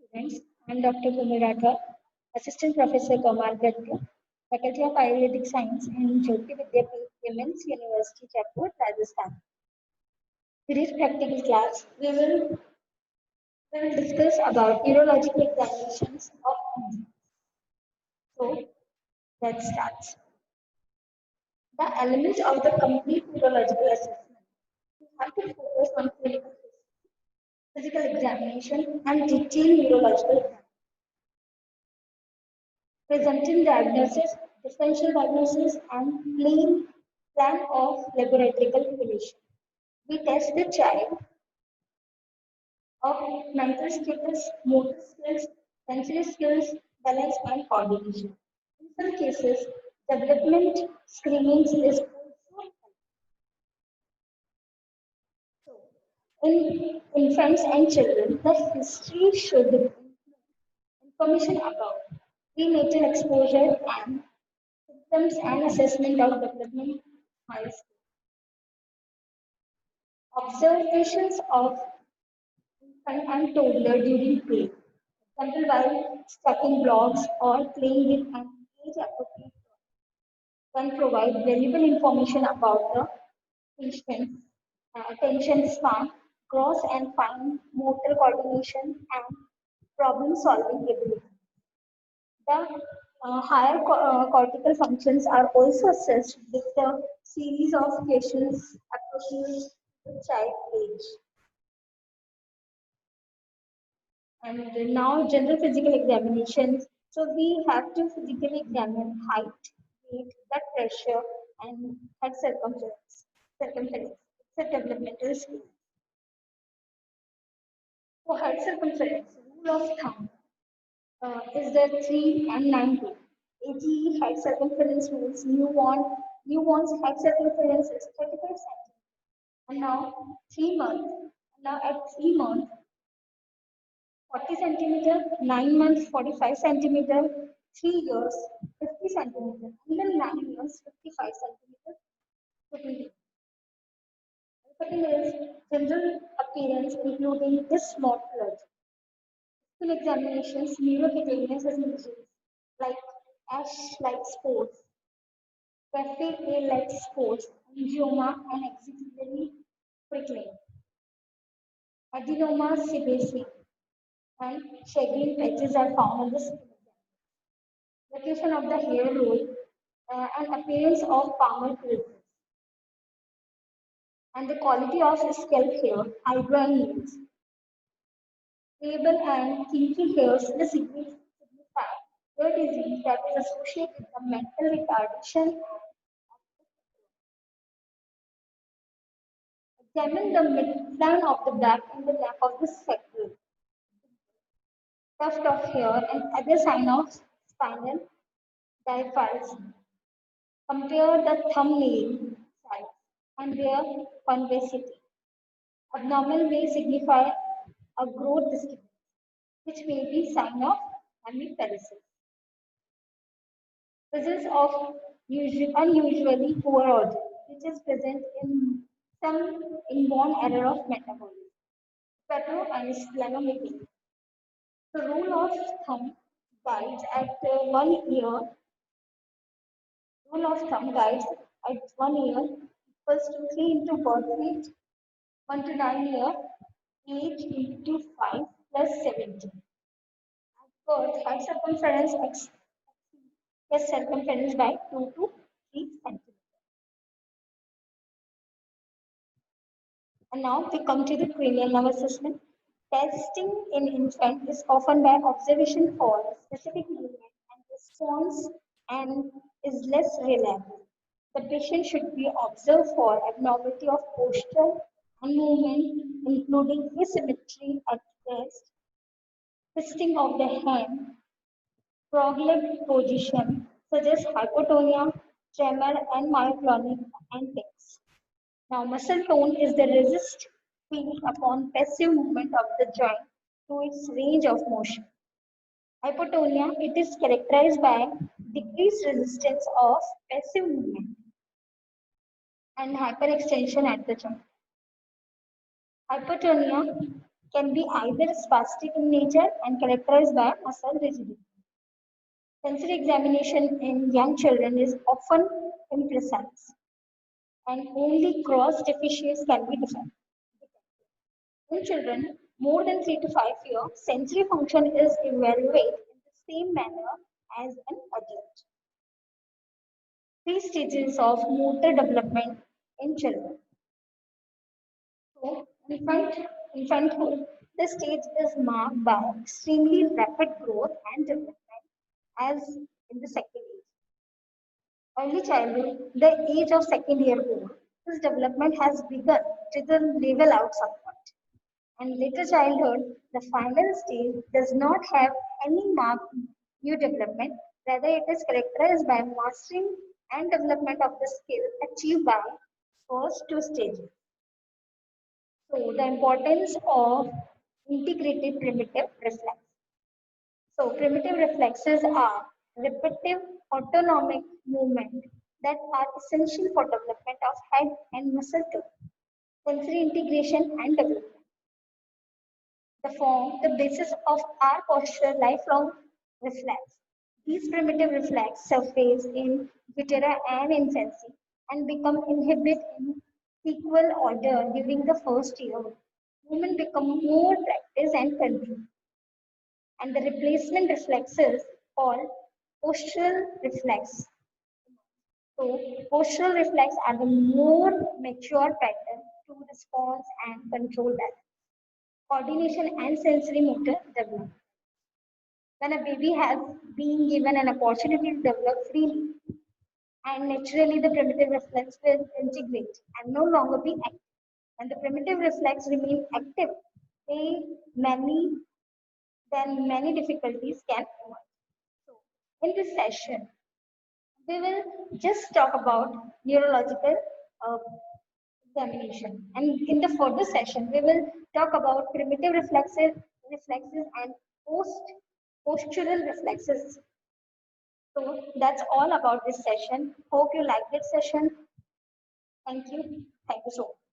Students, I am Dr. KOMAL, Assistant Professor KOMAL, Faculty of Ayurvedic Science in JV'n Women's University, Jaipur, Rajasthan. Today's practical class, we will discuss about neurological examinations of injuries. So, let's start. The elements of the complete neurological assessment. We have to focus on clinical history, physical examination, and detailed neurological examination. Presenting diagnosis, differential diagnosis, and plan of laboratory evaluation. We test the child of mental status, motor skills, sensory skills, balance, and coordination. In some cases, development screenings is also in infants and children. The history should include information about prenatal exposure and symptoms and assessment of development milestone. Observations of infant and toddler during play. Example while stacking blocks or playing with an age appropriate toy can provide valuable information about the patient's attention span, gross and fine motor coordination, and problem solving ability. The higher cortical functions are also assessed with a series of questions appropriate to child age. And now general physical examinations. So we have to physically examine height, weight, blood pressure, and head circumference, it's a developmental scale. For head circumference, rule of thumb is the 3 and 9 rule. AGE head circumference rules newborn's head circumference is 35 centimeters. And now 3 months. Now at 3 months, 40 centimeter, 9 months, 45 centimeter, 3 years, 50 centimeter, even 9 years, 55 centimeter. Second is general appearance, including this morphology. In examinations, neurocutaneous images like ash-like spots, cafe-like spots, angioma, and axillary prickling, adenoma sebaceae, and shagreen patches are found on the skin. Location of the hair roll and appearance of palmar creases. And the quality of scalp hair, eyebrow and nails. Stable and kinky hairs signify hair disease that is associated with the mental retardation. Examine the midline of the back and the neck of the sacral, tuft of hair, and other sign of spinal diaphysis. Compare the thumbnail size and their convexity. Abnormal may signify a growth disturbance, which may be sign of hemiparesis. Presence of unusually poor order, which is present in some inborn error of metabolism, petro and splenomegaly. The rule of thumb guides at 1 year. Rule of thumb guides at 1 year equals to 3 into birth rate, 1 to 9 year, age into 5 plus 70. At birth, head circumference exceeds circumference by 2 to 3 centimeters. And now we come to the cranial nerve assessment. Testing in infant is often by observation for specific movement and response and is less reliable. The patient should be observed for abnormality of posture and movement, including asymmetry at rest, twisting of the hand, frog-leg position, such as hypotonia, tremor, and myoclonic antics. Now, muscle tone is the resist field upon passive movement of the joint to its range of motion. Hypotonia, it is characterized by decreased resistance of passive movement and hyperextension at the joint. Hypotonia can be either spastic in nature and characterized by muscle rigidity. Sensory examination in young children is often imprecise, and only gross deficits can be detected. In children more than 3 to 5 years, sensory function is evaluated in the same manner as an adult. Three stages of motor development in children. So, infanthood, the stage is marked by extremely rapid growth and development as in the second age. Early childhood, the age of second year old, this development has begun to the level out somewhat. And later childhood, the final stage does not have any marked new development. Rather, it is characterized by mastering and development of the skill achieved by first two stages. So, the importance of integrated primitive reflex. So, primitive reflexes are repetitive autonomic movement that are essential for development of head and muscle tone, sensory integration and development. They form the basis of our posture lifelong reflex. These primitive reflexes surface in vitera and infancy and become inhibit in sequel order during the first year. Movement become more practice and control. And the replacement reflexes called postural reflex. So postural reflex are the more mature pattern to response and control balance, coordination and sensory motor development. When a baby has been given an opportunity to develop freely, and naturally the primitive reflex will integrate and no longer be active. When the primitive reflex remain active, they many difficulties can emerge. So, in this session, we will just talk about neurological uh, examination, and in the further session, we will talk about primitive reflexes and postural reflexes. So that's all about this session. Hope you like this session. Thank you. Thank you so much.